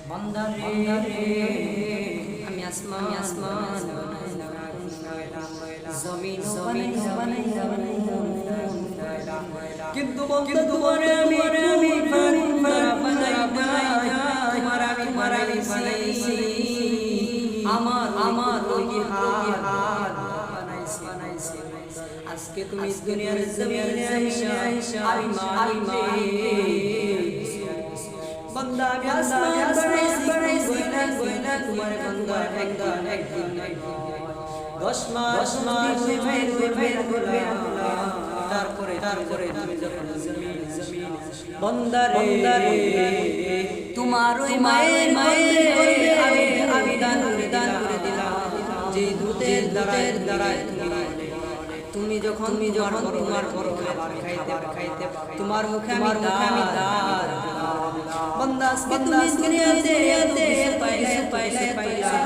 বান্দা রে আমি আসমান জমিন কিন্তু তোমারে আমি বানাইছি আমার ওই হাত বানাইছি আজকে তুমি দুনিয়ার জমিনে আইসা আমি বান্দা আমি আসমান বানাইছি তোমার বান্দা একদিন 10 মাস বের তারপরে তুমি যখন জমিন বান্দা রে তোমার ওই মায়ের আমি দান করে দিলাম যে দুধের দ্বারা তুমি যখন তোমার খাবার খাইতে তোমার মুখে আমি দান বান্দা দুনিয়াতে পাইছে